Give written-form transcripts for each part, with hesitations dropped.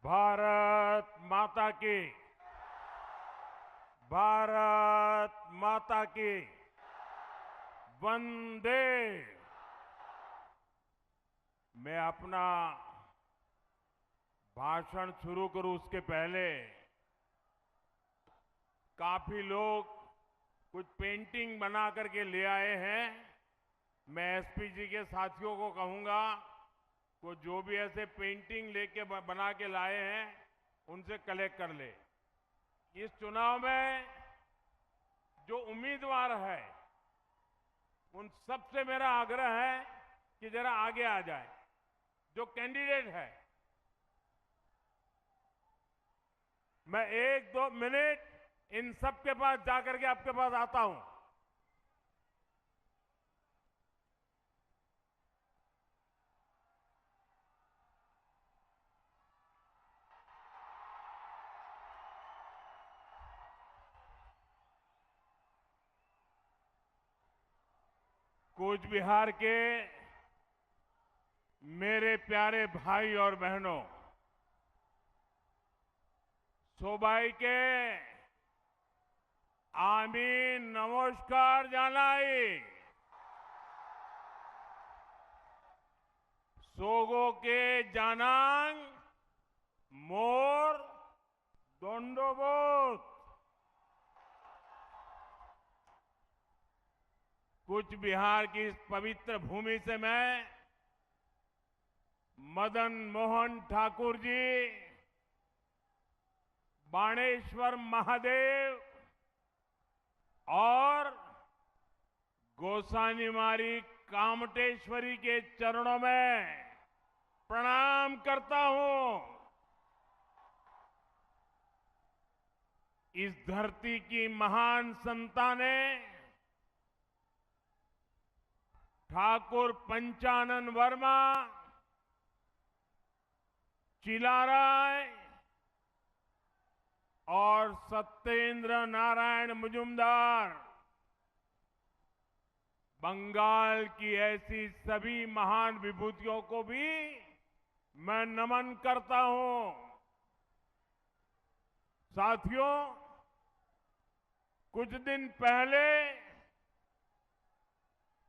भारत माता की। भारत माता की। वंदे। मैं अपना भाषण शुरू करूं उसके पहले काफी लोग कुछ पेंटिंग बना करके ले आए हैं। मैं एसपीजी के साथियों को कहूंगा वो जो भी ऐसे पेंटिंग लेके बना के लाए हैं उनसे कलेक्ट कर ले। इस चुनाव में जो उम्मीदवार है उन सबसे मेरा आग्रह है कि जरा आगे आ जाए। जो कैंडिडेट है, मैं 1-2 मिनट इन सब के पास जाकर के आपके पास आता हूं। कूच बिहार के मेरे प्यारे भाई और बहनों, सोबाई के आमी नमस्कार जानाई। सोगो के जानांग मोर दोंडोबोत। कूच बिहार की इस पवित्र भूमि से मैं मदन मोहन ठाकुर जी, बाणेश्वर महादेव और गोसानीमारी कामटेश्वरी के चरणों में प्रणाम करता हूं। इस धरती की महान संताने ठाकुर पंचानन वर्मा, चिलाराय और सत्येंद्र नारायण मुजुमदार, बंगाल की ऐसी सभी महान विभूतियों को भी मैं नमन करता हूं। साथियों, कुछ दिन पहले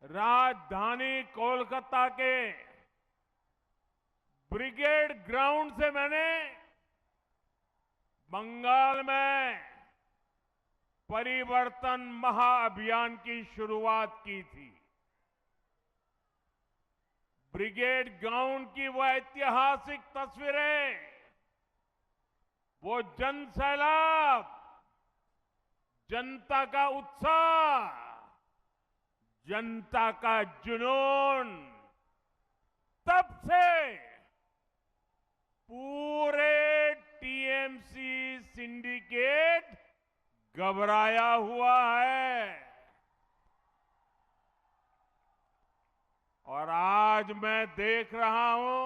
राजधानी कोलकाता के ब्रिगेड ग्राउंड से मैंने बंगाल में परिवर्तन महाअभियान की शुरुआत की थी। ब्रिगेड ग्राउंड की वो ऐतिहासिक तस्वीरें, वो जन सैलाब, जनता का उत्साह, जनता का जुनून, तब से पूरे टीएमसी सिंडिकेट घबराया हुआ है। और आज मैं देख रहा हूं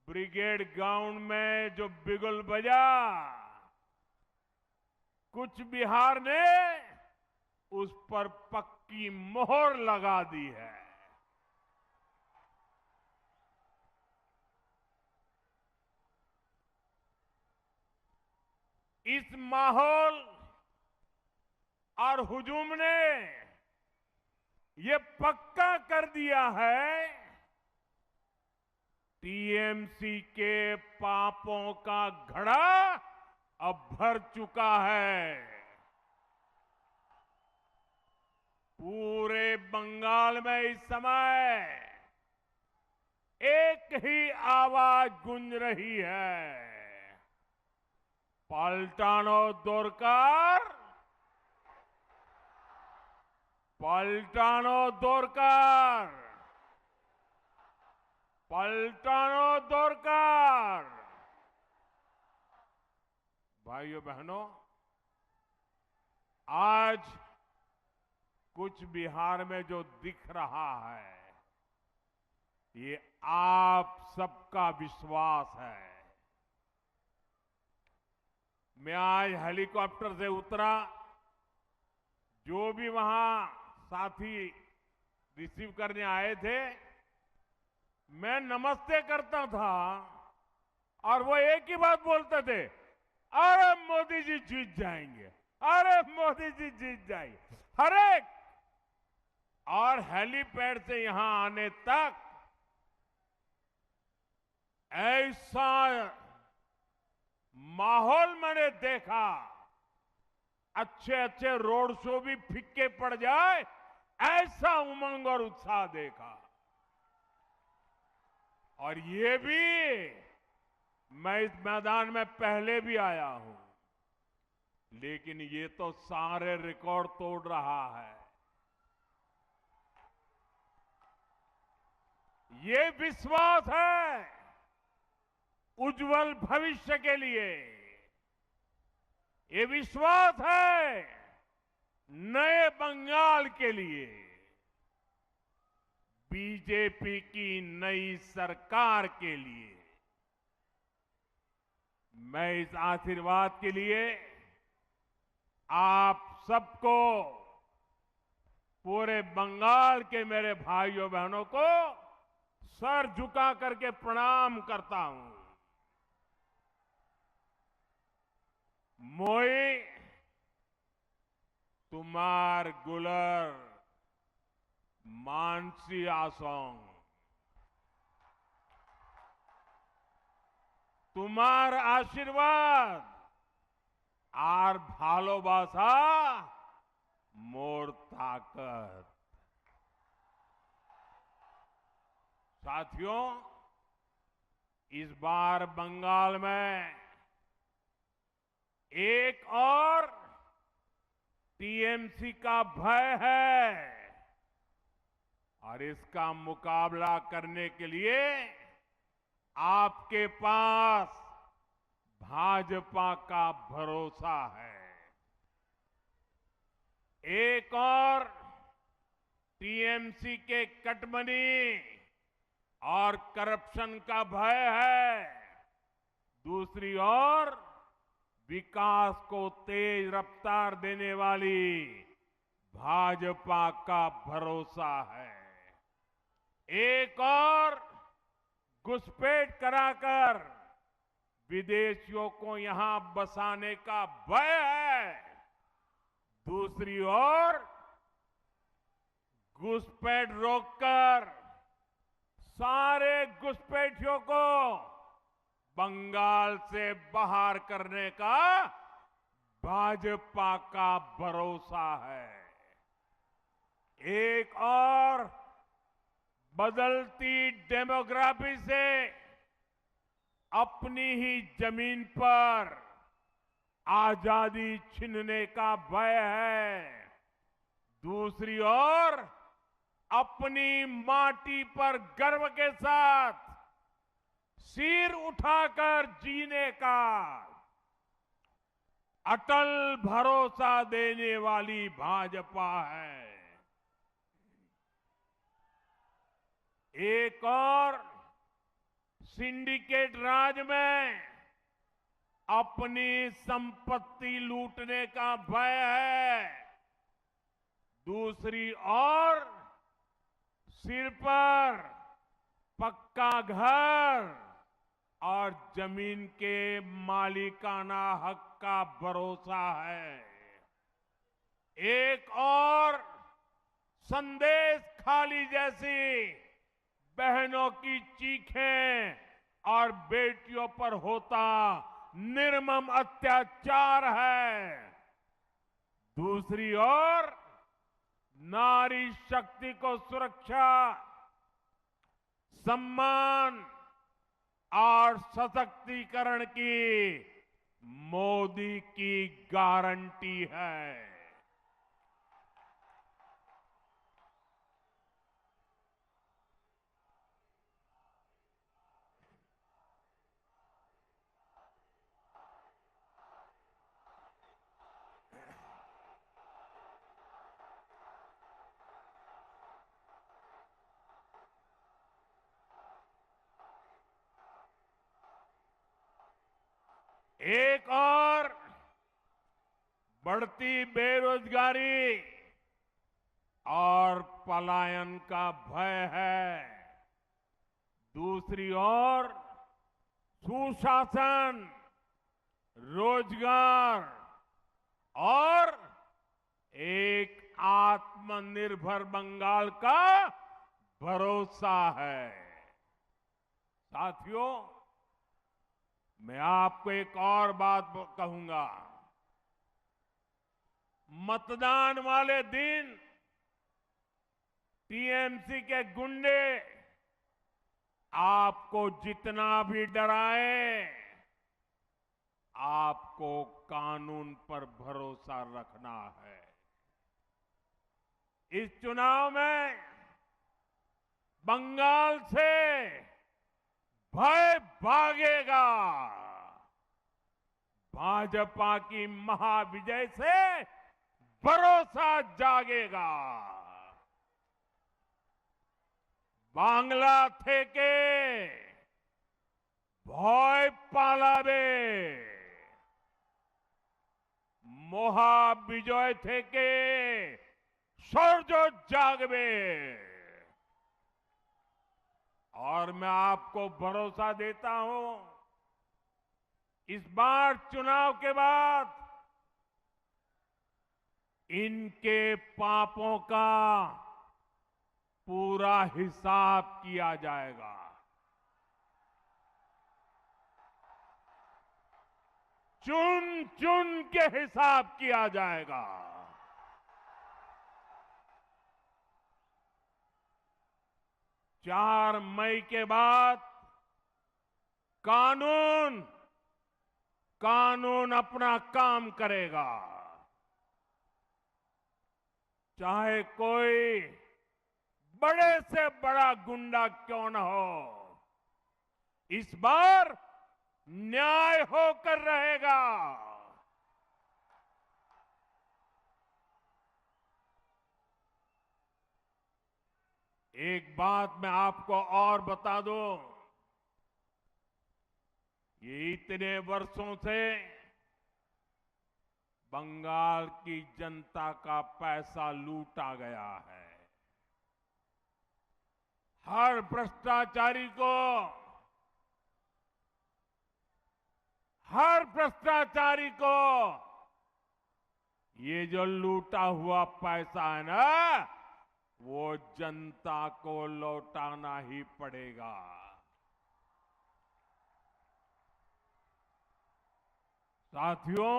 ब्रिगेड ग्राउंड में जो बिगुल बजा, कूच बिहार ने उस पर पक्की मोहर लगा दी है। इस माहौल और हुजूम ने ये पक्का कर दिया है टीएमसी के पापों का घड़ा अब भर चुका है। पूरे बंगाल में इस समय एक ही आवाज गूंज रही है, पलटानो दोरकार, पलटानो दोरकार, पलटानो दोरकार। भाइयों बहनों, आज कूच बिहार में जो दिख रहा है ये आप सबका विश्वास है। मैं आज हेलीकॉप्टर से उतरा, जो भी वहां साथी रिसीव करने आए थे मैं नमस्ते करता था और वो एक ही बात बोलते थे, अरे मोदी जी जीत जाएंगे, अरे मोदी जी जीत जाएंगे। हर एक, और हेलीपैड से यहां आने तक ऐसा माहौल मैंने देखा, अच्छे अच्छे रोड शो भी फिक्के पड़ जाए, ऐसा उमंग और उत्साह देखा। और ये भी, मैं इस मैदान में पहले भी आया हूं, लेकिन ये तो सारे रिकॉर्ड तोड़ रहा है। ये विश्वास है उज्जवल भविष्य के लिए, ये विश्वास है नए बंगाल के लिए, बीजेपी की नई सरकार के लिए। मैं इस आशीर्वाद के लिए आप सबको, पूरे बंगाल के मेरे भाइयों बहनों को सर झुका करके प्रणाम करता हूं। मोई तुम्हार गुलर मानसी आसोंग, तुम्हार आशीर्वाद आर भालोबासा मोर ताकत। साथियों, इस बार बंगाल में एक और टीएमसी का भय है, और इसका मुकाबला करने के लिए आपके पास भाजपा का भरोसा है। एक और टीएमसी के कटमनी और करप्शन का भय है, दूसरी ओर विकास को तेज रफ्तार देने वाली भाजपा का भरोसा है। एक और घुसपैठ कराकर विदेशियों को यहां बसाने का भय है, दूसरी ओर घुसपैठ रोककर सारे घुसपैठियों को बंगाल से बाहर करने का भाजपा का भरोसा है। एक और बदलती डेमोग्राफी से अपनी ही जमीन पर आजादी छीनने का भय है, दूसरी ओर अपनी माटी पर गर्व के साथ सिर उठाकर जीने का अटल भरोसा देने वाली भाजपा है। एक और सिंडिकेट राज में अपनी संपत्ति लूटने का भय है, दूसरी ओर सिर पर पक्का घर और जमीन के मालिकाना हक का भरोसा है। एक और संदेश खाली जैसी बहनों की चीखें और बेटियों पर होता निर्मम अत्याचार है, दूसरी ओर नारी शक्ति को सुरक्षा, सम्मान और सशक्तिकरण की मोदी की गारंटी है। एक और बढ़ती बेरोजगारी और पलायन का भय है, दूसरी ओर सुशासन, रोजगार और एक आत्मनिर्भर बंगाल का भरोसा है। साथियों, मैं आपको एक और बात कहूंगा। मतदान वाले दिन टीएमसी के गुंडे आपको जितना भी डराए, आपको कानून पर भरोसा रखना है। इस चुनाव में बंगाल से भय भागेगा। भाजपा की महाविजय से भरोसा जागेगा। बांग्ला থেকে ভয় পালাবে, মহাবিজয় থেকে শৌর্য জাগবে। और मैं आपको भरोसा देता हूं, इस बार चुनाव के बाद इनके पापों का पूरा हिसाब किया जाएगा। चुन चुन के हिसाब किया जाएगा। 4 मई के बाद कानून अपना काम करेगा। चाहे कोई बड़े से बड़ा गुंडा क्यों न हो, इस बार न्याय होकर रहेगा। एक बात मैं आपको और बता दूं, ये इतने वर्षों से बंगाल की जनता का पैसा लूटा गया है। हर भ्रष्टाचारी को ये जो लूटा हुआ पैसा है ना, वो जनता को लौटाना ही पड़ेगा। साथियों,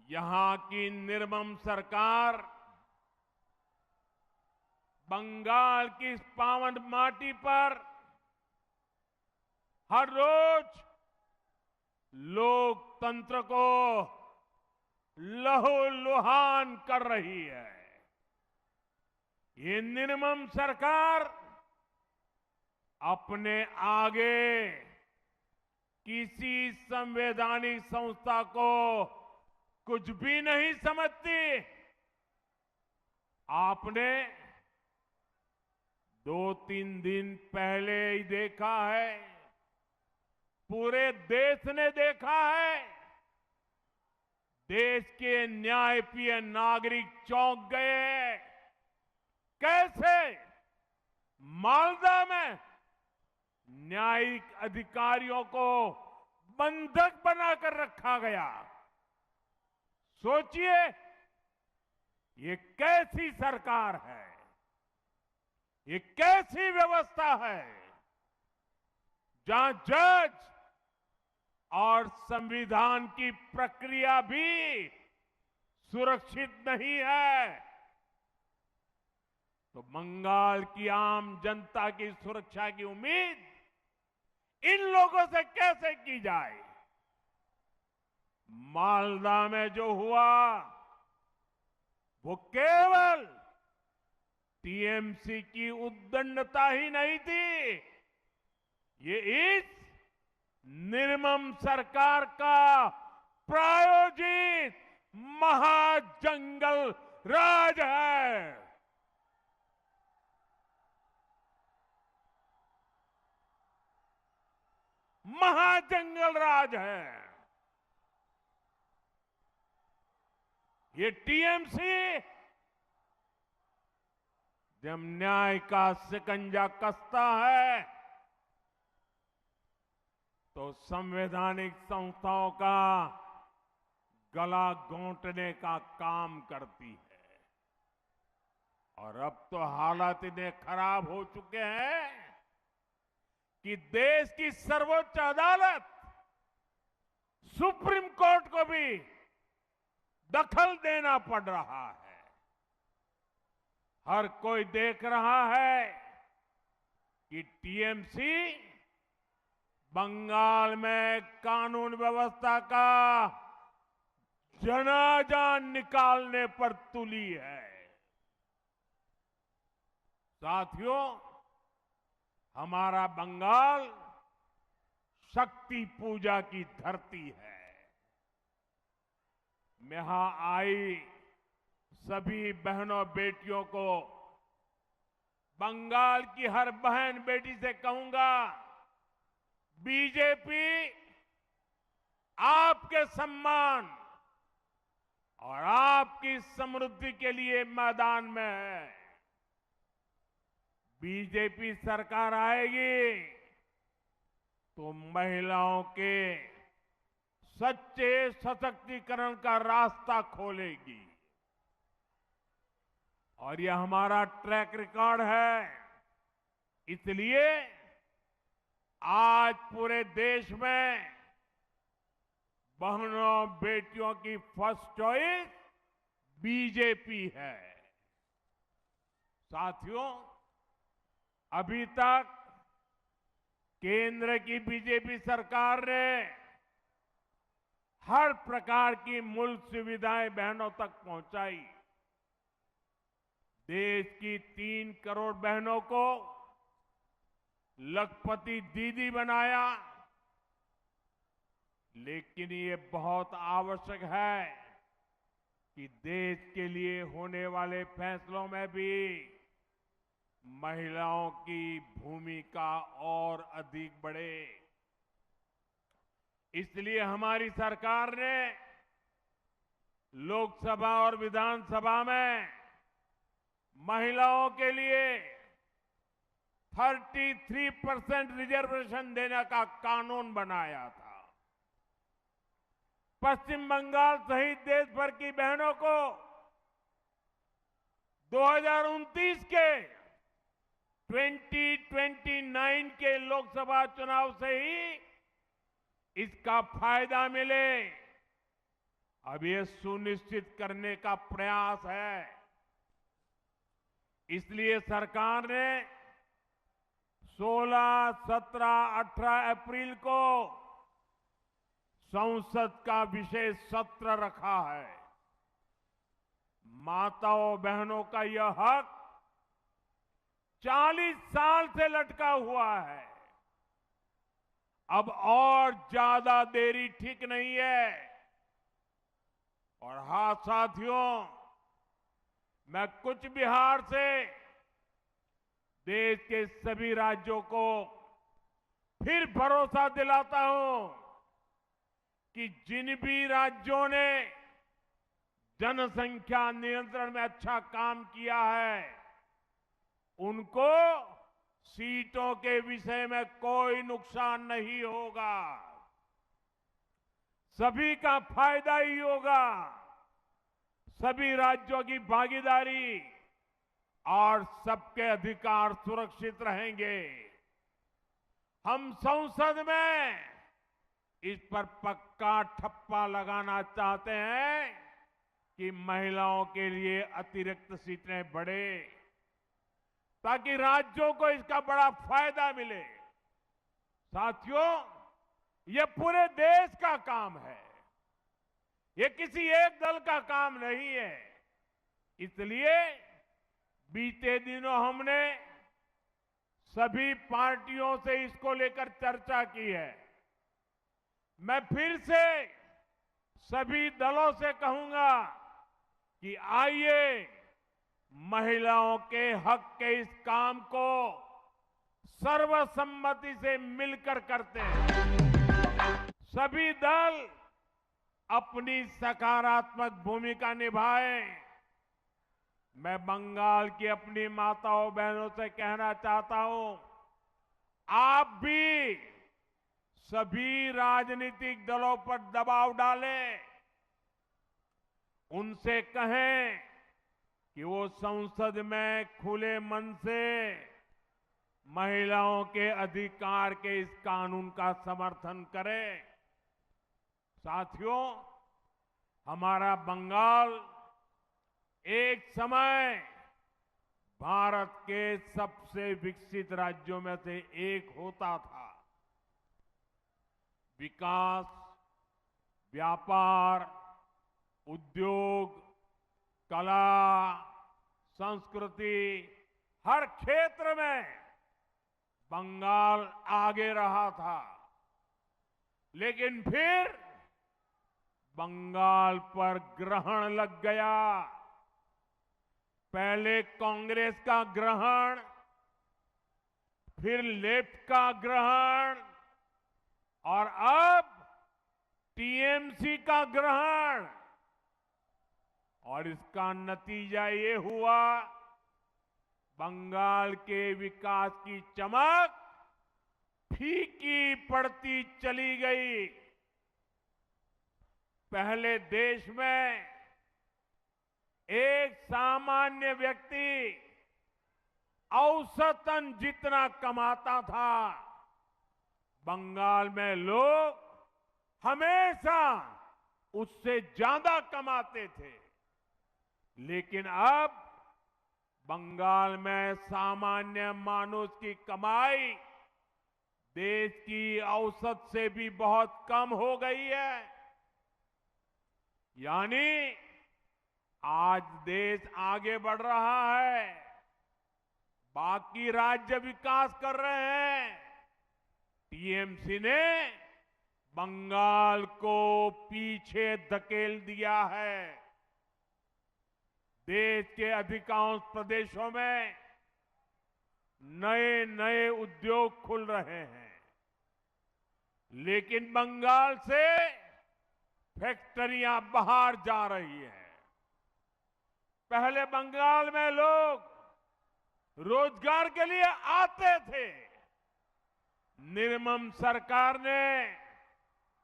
यहां की निर्मम सरकार बंगाल की इस पावन माटी पर हर रोज लोकतंत्र को लहूलुहान कर रही है। ये निर्मम सरकार अपने आगे किसी संवैधानिक संस्था को कुछ भी नहीं समझती। आपने 2-3 दिन पहले ही देखा है, पूरे देश ने देखा है, देश के न्यायप्रिय नागरिक चौंक गए। कैसे मालदा में न्यायिक अधिकारियों को बंधक बनाकर रखा गया। सोचिए, ये कैसी सरकार है, ये कैसी व्यवस्था है, जहां जज और संविधान की प्रक्रिया भी सुरक्षित नहीं है। तो बंगाल की आम जनता की सुरक्षा की उम्मीद इन लोगों से कैसे की जाए? मालदा में जो हुआ वो केवल टीएमसी की उद्दंडता ही नहीं थी, ये इस निर्मम सरकार का प्रायोजित महाजंगल राज है। महाजंगल राज है। ये टीएमसी जब न्याय का शिकंजा कसता है तो संवैधानिक संस्थाओं का गला घोंटने का काम करती है। और अब तो हालात इतने खराब हो चुके हैं कि देश की सर्वोच्च अदालत सुप्रीम कोर्ट को भी दखल देना पड़ रहा है। हर कोई देख रहा है कि टीएमसी बंगाल में कानून व्यवस्था का जनाजा निकालने पर तुली है। साथियों, हमारा बंगाल शक्ति पूजा की धरती है। यहां आई सभी बहनों बेटियों को, बंगाल की हर बहन बेटी से कहूंगा, बीजेपी आपके सम्मान और आपकी समृद्धि के लिए मैदान में है। बीजेपी सरकार आएगी तो महिलाओं के सच्चे सशक्तिकरण का रास्ता खोलेगी। और यह हमारा ट्रैक रिकॉर्ड है। इसलिए आज पूरे देश में बहनों बेटियों की फर्स्ट चॉइस बीजेपी है। साथियों, अभी तक केंद्र की बीजेपी सरकार ने हर प्रकार की मूलभूत सुविधाएं बहनों तक पहुंचाई। देश की 3 करोड़ बहनों को लखपति दीदी बनाया। लेकिन ये बहुत आवश्यक है कि देश के लिए होने वाले फैसलों में भी महिलाओं की भूमिका और अधिक बढ़े। इसलिए हमारी सरकार ने लोकसभा और विधानसभा में महिलाओं के लिए 33% रिजर्वेशन देने का कानून बनाया था। पश्चिम बंगाल सहित देश भर की बहनों को 2029 के 2029 के लोकसभा चुनाव से ही इसका फायदा मिले, अब ये सुनिश्चित करने का प्रयास है। इसलिए सरकार ने 16, 17, 18 अप्रैल को संसद का विशेष सत्र रखा है। माताओं बहनों का यह हक 40 साल से लटका हुआ है। अब और ज्यादा देरी ठीक नहीं है। और हाँ साथियों, मैं कूच बिहार से देश के सभी राज्यों को फिर भरोसा दिलाता हूं कि जिन भी राज्यों ने जनसंख्या नियंत्रण में अच्छा काम किया है, उनको सीटों के विषय में कोई नुकसान नहीं होगा। सभी का फायदा ही होगा। सभी राज्यों की भागीदारी और सबके अधिकार सुरक्षित रहेंगे। हम संसद में इस पर पक्का ठप्पा लगाना चाहते हैं कि महिलाओं के लिए अतिरिक्त सीटें बढ़े, ताकि राज्यों को इसका बड़ा फायदा मिले। साथियों, ये पूरे देश का काम है, ये किसी एक दल का काम नहीं है। इसलिए बीते दिनों हमने सभी पार्टियों से इसको लेकर चर्चा की है। मैं फिर से सभी दलों से कहूंगा कि आइए महिलाओं के हक के इस काम को सर्वसम्मति से मिलकर करते हैं। सभी दल अपनी सकारात्मक भूमिका निभाएं मैं बंगाल की अपनी माताओं बहनों से कहना चाहता हूं, आप भी सभी राजनीतिक दलों पर दबाव डालें, उनसे कहें कि वो संसद में खुले मन से महिलाओं के अधिकार के इस कानून का समर्थन करें। साथियों, हमारा बंगाल एक समय भारत के सबसे विकसित राज्यों में से एक होता था। विकास, व्यापार, उद्योग, कला, संस्कृति, हर क्षेत्र में बंगाल आगे रहा था। लेकिन फिर बंगाल पर ग्रहण लग गया। पहले कांग्रेस का ग्रहण, फिर लेफ्ट का ग्रहण और अब टीएमसी का ग्रहण। और इसका नतीजा ये हुआ, बंगाल के विकास की चमक फीकी पड़ती चली गई। पहले देश में एक सामान्य व्यक्ति औसतन जितना कमाता था, बंगाल में लोग हमेशा उससे ज्यादा कमाते थे। लेकिन अब बंगाल में सामान्य मानुष की कमाई देश की औसत से भी बहुत कम हो गई है। यानी आज देश आगे बढ़ रहा है, बाकी राज्य विकास कर रहे हैं। टीएमसी ने बंगाल को पीछे धकेल दिया है। देश के अधिकांश प्रदेशों में नए नए उद्योग खुल रहे हैं, लेकिन बंगाल से फैक्ट्रियां बाहर जा रही हैं। पहले बंगाल में लोग रोजगार के लिए आते थे। निर्मम सरकार ने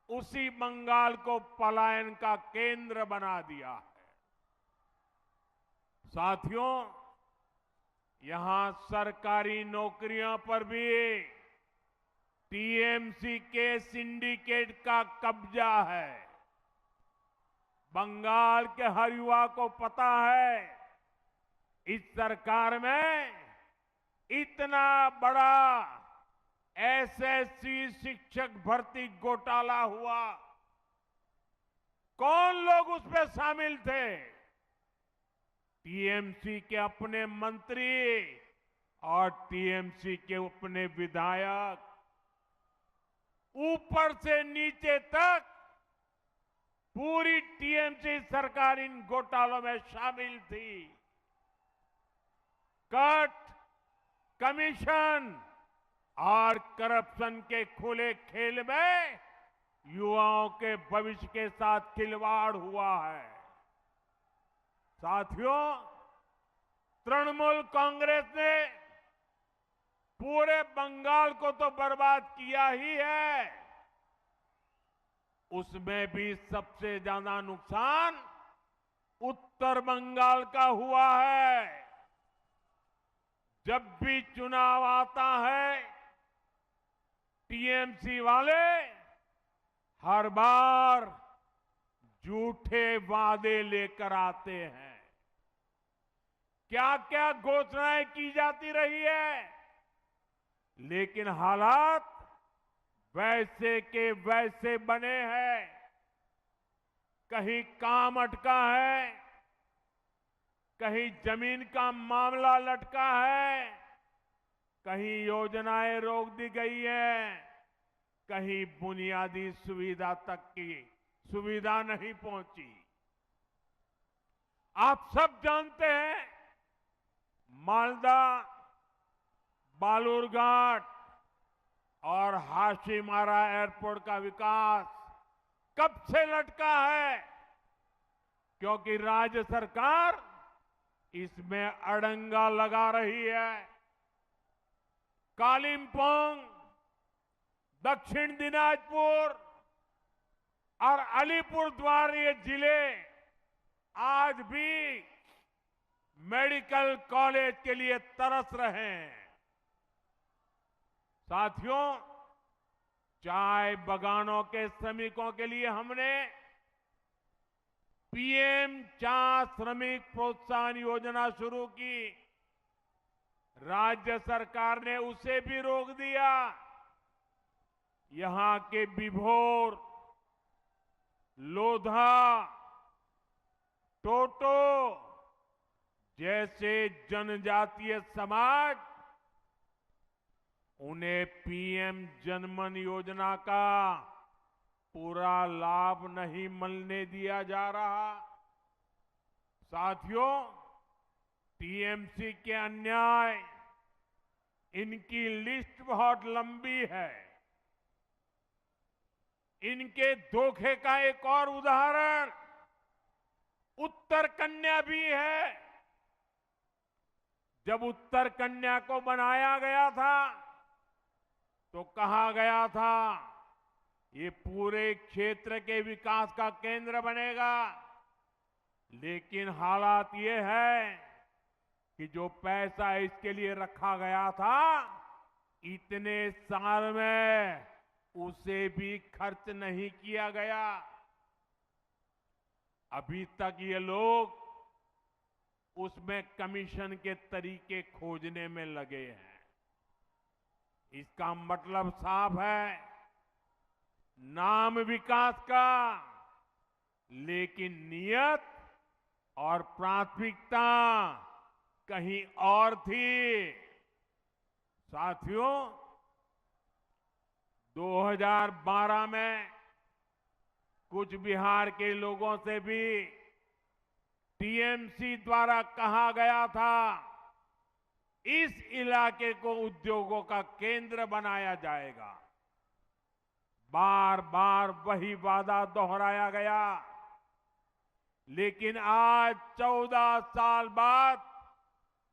उसी बंगाल को पलायन का केंद्र बना दिया है। साथियों, यहां सरकारी नौकरियों पर भी टीएमसी के सिंडिकेट का कब्जा है। बंगाल के हर युवा को पता है, इस सरकार में इतना बड़ा एसएससी शिक्षक भर्ती घोटाला हुआ। कौन लोग उसमें शामिल थे? टीएमसी के अपने मंत्री और टीएमसी के अपने विधायक, ऊपर से नीचे तक पूरी टीएमसी सरकार इन घोटालों में शामिल थी। कट, कमीशन और करप्शन के खुले खेल में युवाओं के भविष्य के साथ खिलवाड़ हुआ है। साथियों, तृणमूल कांग्रेस ने पूरे बंगाल को तो बर्बाद किया ही है, उसमें भी सबसे ज्यादा नुकसान उत्तर बंगाल का हुआ है। जब भी चुनाव आता है, टीएमसी वाले हर बार झूठे वादे लेकर आते हैं। क्या क्या घोषणाएं की जाती रही है, लेकिन हालात वैसे के वैसे बने हैं। कहीं काम अटका है, कहीं जमीन का मामला लटका है, कहीं योजनाएं रोक दी गई हैं, कहीं बुनियादी सुविधा तक की सुविधा नहीं पहुंची। आप सब जानते हैं, मालदा, बालूरघाट और हाशीमारा एयरपोर्ट का विकास कब से लटका है? क्योंकि राज्य सरकार इसमें अड़ंगा लगा रही है। कालिंपोंग, दक्षिण दिनाजपुर और अलीपुरद्वार ये जिले आज भी मेडिकल कॉलेज के लिए तरस रहे हैं। साथियों, चाय बागानों के श्रमिकों के लिए हमने पीएम चाय श्रमिक प्रोत्साहन योजना शुरू की। राज्य सरकार ने उसे भी रोक दिया। यहां के बिभोर, लोधा, टोटो जैसे जनजातीय समाज, उन्हें पीएम जनमन योजना का पूरा लाभ नहीं मिलने दिया जा रहा। साथियों, टीएमसी के अन्याय, इनकी लिस्ट बहुत लंबी है। इनके धोखे का एक और उदाहरण उत्तर कन्या भी है। जब उत्तर कन्या को बनाया गया था तो कहा गया था ये पूरे क्षेत्र के विकास का केंद्र बनेगा, लेकिन हालात ये है कि जो पैसा इसके लिए रखा गया था, इतने साल में उसे भी खर्च नहीं किया गया। अभी तक ये लोग उसमें कमीशन के तरीके खोजने में लगे हैं। इसका मतलब साफ है, नाम विकास का, लेकिन नियत और प्राथमिकता कहीं और थी। साथियों, 2012 में कुछ बिहार के लोगों से भी टीएमसी द्वारा कहा गया था इस इलाके को उद्योगों का केंद्र बनाया जाएगा। बार बार वही वादा दोहराया गया, लेकिन आज 14 साल बाद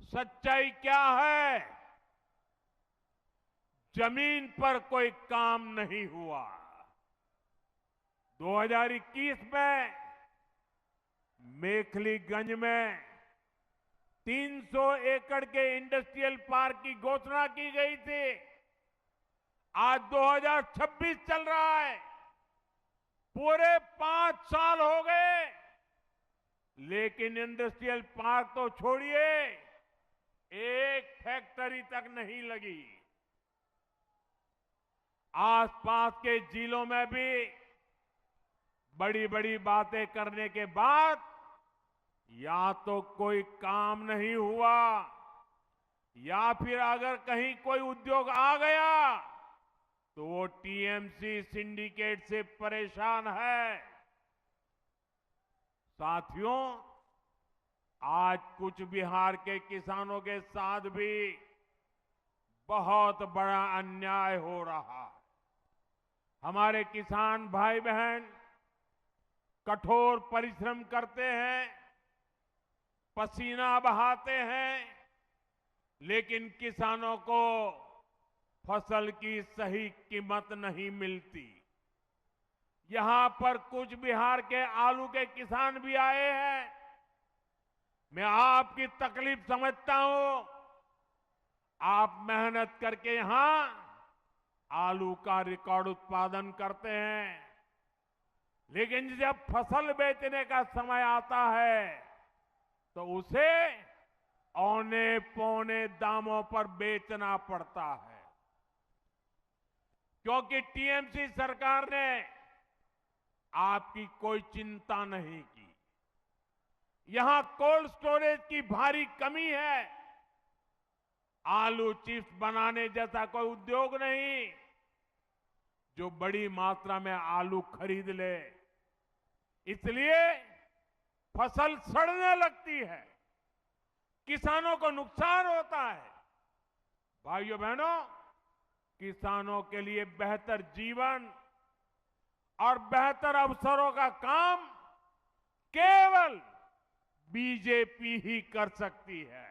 सच्चाई क्या है? जमीन पर कोई काम नहीं हुआ। 2021 में मेखलीगंज में 300 एकड़ के इंडस्ट्रियल पार्क की घोषणा की गई थी। आज 2026 चल रहा है, पूरे 5 साल हो गए, लेकिन इंडस्ट्रियल पार्क तो छोड़िए, एक फैक्ट्री तक नहीं लगी। आसपास के जिलों में भी बड़ी बड़ी बातें करने के बाद या तो कोई काम नहीं हुआ, या फिर अगर कहीं कोई उद्योग आ गया तो वो टीएमसी सिंडिकेट से परेशान है। साथियों, आज कुछ बिहार के किसानों के साथ भी बहुत बड़ा अन्याय हो रहा है। हमारे किसान भाई बहन कठोर परिश्रम करते हैं, पसीना बहाते हैं, लेकिन किसानों को फसल की सही कीमत नहीं मिलती। यहां पर कुछ बिहार के आलू के किसान भी आए हैं। मैं आपकी तकलीफ समझता हूं। आप मेहनत करके यहां आलू का रिकॉर्ड उत्पादन करते हैं, लेकिन जब फसल बेचने का समय आता है तो उसे औने पौने दामों पर बेचना पड़ता है, क्योंकि टीएमसी सरकार ने आपकी कोई चिंता नहीं की। यहां कोल्ड स्टोरेज की भारी कमी है। आलू चिप्स बनाने जैसा कोई उद्योग नहीं जो बड़ी मात्रा में आलू खरीद ले, इसलिए फसल सड़ने लगती है, किसानों को नुकसान होता है। भाइयों बहनों, किसानों के लिए बेहतर जीवन और बेहतर अवसरों का काम केवल बीजेपी ही कर सकती है।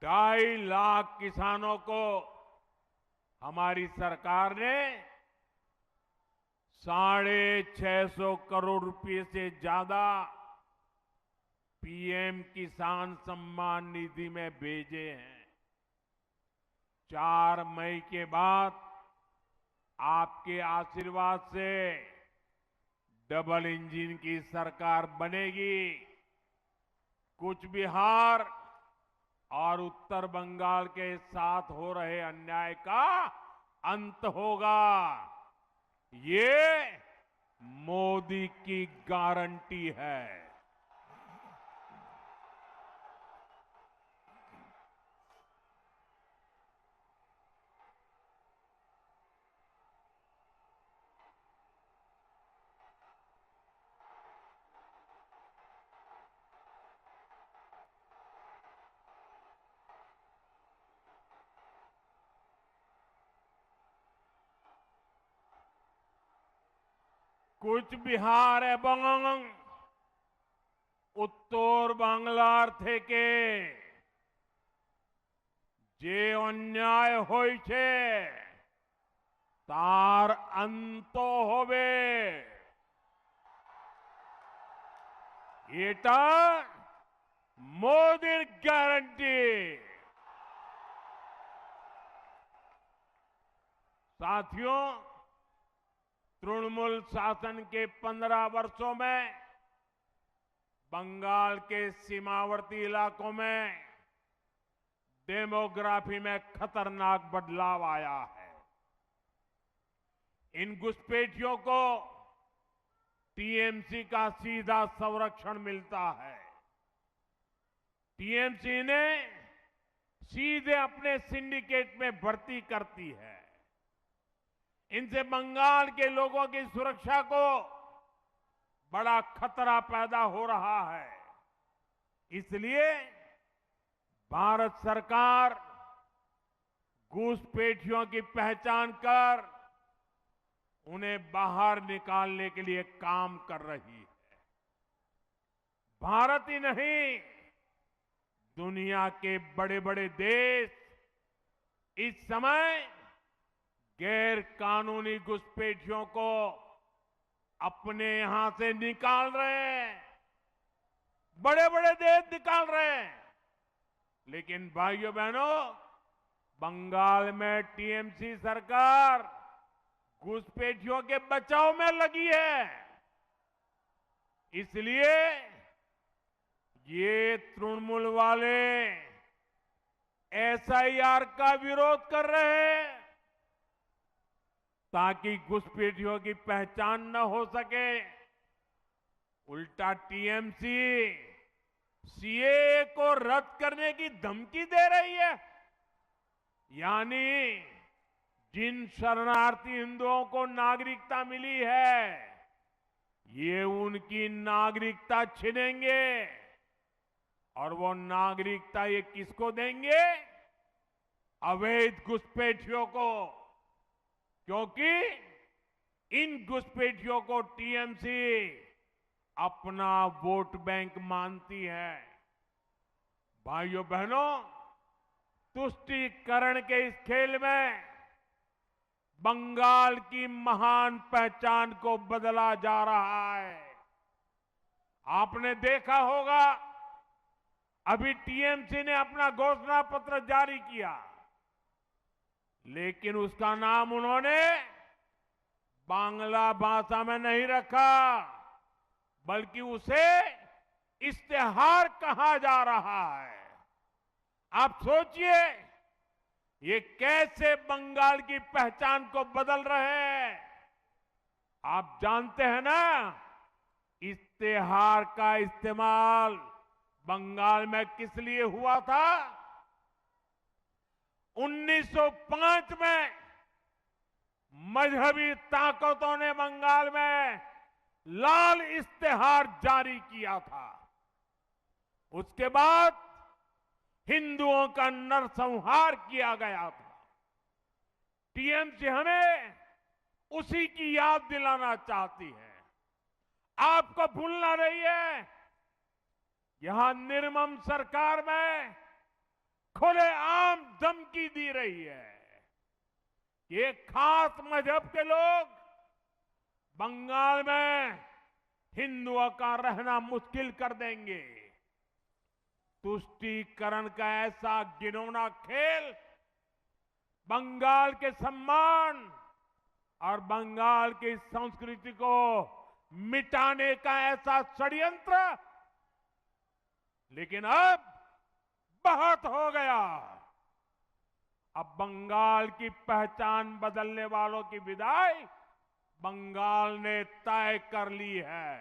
ढाई लाख किसानों को हमारी सरकार ने 650 करोड़ रुपए से ज्यादा पीएम किसान सम्मान निधि में भेजे हैं। 4 मई के बाद आपके आशीर्वाद से डबल इंजन की सरकार बनेगी। कूच बिहार और उत्तर बंगाल के साथ हो रहे अन्याय का अंत होगा। ये मोदी की गारंटी है। कूच बिहार এবং উত্তর বাংলার থেকে যে অন্যায় হয়েছে তার অন্ত হবে। এটা মোদির গ্যারান্টি। साथियों, तृणमूल शासन के 15 वर्षों में बंगाल के सीमावर्ती इलाकों में डेमोग्राफी में खतरनाक बदलाव आया है। इन घुसपैठियों को टीएमसी का सीधा संरक्षण मिलता है। टीएमसी ने सीधे अपने सिंडिकेट में भर्ती करती है। इनसे बंगाल के लोगों की सुरक्षा को बड़ा खतरा पैदा हो रहा है। इसलिए भारत सरकार घुसपैठियों की पहचान कर उन्हें बाहर निकालने के लिए काम कर रही है। भारत ही नहीं, दुनिया के बड़े बड़े देश इस समय गैर कानूनी घुसपैठियों को अपने यहां से निकाल रहे हैं। बड़े बड़े देश निकाल रहे हैं। लेकिन भाइयों बहनों, बंगाल में टीएमसी सरकार घुसपैठियों के बचाव में लगी है। इसलिए ये तृणमूल वाले एसआईआर का विरोध कर रहे हैं ताकि घुसपैठियों की पहचान न हो सके। उल्टा टीएमसी सीएए को रद्द करने की धमकी दे रही है। यानी जिन शरणार्थी हिंदुओं को नागरिकता मिली है, ये उनकी नागरिकता छीनेंगे। और वो नागरिकता ये किसको देंगे? अवैध घुसपैठियों को। क्योंकि इन घुसपैठियों को टीएमसी अपना वोट बैंक मानती है। भाइयों बहनों, तुष्टीकरण के इस खेल में बंगाल की महान पहचान को बदला जा रहा है। आपने देखा होगा, अभी टीएमसी ने अपना घोषणा पत्र जारी किया, लेकिन उसका नाम उन्होंने बांग्ला भाषा में नहीं रखा, बल्कि उसे इश्तेहार कहा जा रहा है। आप सोचिए, ये कैसे बंगाल की पहचान को बदल रहे हैं। आप जानते हैं ना, इश्तेहार का इस्तेमाल बंगाल में किस लिए हुआ था? 1905 में मजहबी ताकतों ने बंगाल में लाल इश्तेहार जारी किया था। उसके बाद हिंदुओं का नरसंहार किया गया था। टीएमसी हमें उसी की याद दिलाना चाहती है। आपको भूलना नहीं है, यहां निर्मम सरकार में खुलेआम धमकी दी रही है। ये खास मजहब के लोग बंगाल में हिंदुओं का रहना मुश्किल कर देंगे। तुष्टीकरण का ऐसा घिनौना खेल बंगाल के सम्मान और बंगाल की संस्कृति को मिटाने का ऐसा षड्यंत्र, लेकिन अब बहुत हो गया। अब बंगाल की पहचान बदलने वालों की विदाई बंगाल ने तय कर ली है।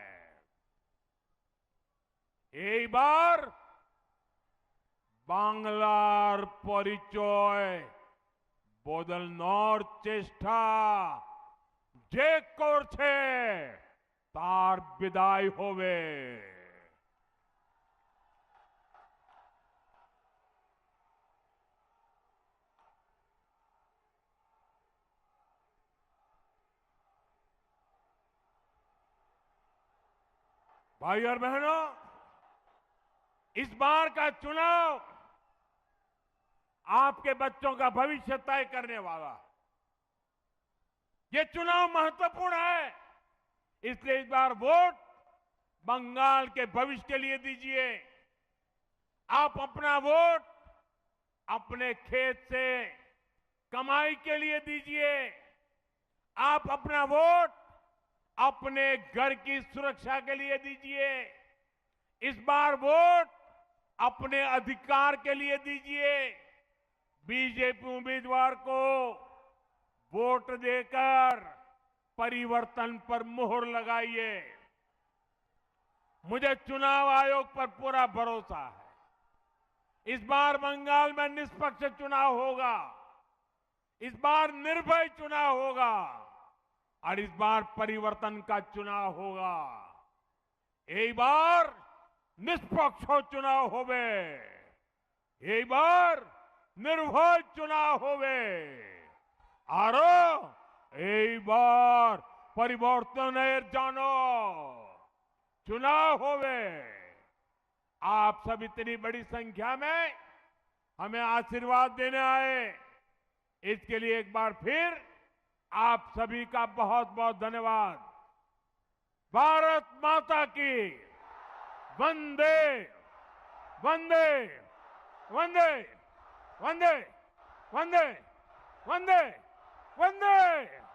এইবার বাংলার পরিচয় বদলানোর চেষ্টা যে করছে তার বিদায় হবে। भाई और बहनों, इस बार का चुनाव आपके बच्चों का भविष्य तय करने वाला है। ये चुनाव महत्वपूर्ण है, इसलिए इस बार वोट बंगाल के भविष्य के लिए दीजिए। आप अपना वोट अपने खेत से कमाई के लिए दीजिए। आप अपना वोट अपने घर की सुरक्षा के लिए दीजिए। इस बार वोट अपने अधिकार के लिए दीजिए। बीजेपी उम्मीदवार को वोट देकर परिवर्तन पर मुहर लगाइए। मुझे चुनाव आयोग पर पूरा भरोसा है। इस बार बंगाल में निष्पक्ष चुनाव होगा, इस बार निर्भय चुनाव होगा और इस बार परिवर्तन का चुनाव होगा। एक बार निष्पक्ष चुनाव होवे, एक बार निर्भय चुनाव होवे और एक बार परिवर्तनेर जानो चुनाव होवे। आप सब इतनी बड़ी संख्या में हमें आशीर्वाद देने आए, इसके लिए एक बार फिर आप सभी का बहुत बहुत धन्यवाद। भारत माता की वंदे वंदे वंदे वंदे वंदे वंदे वंदे।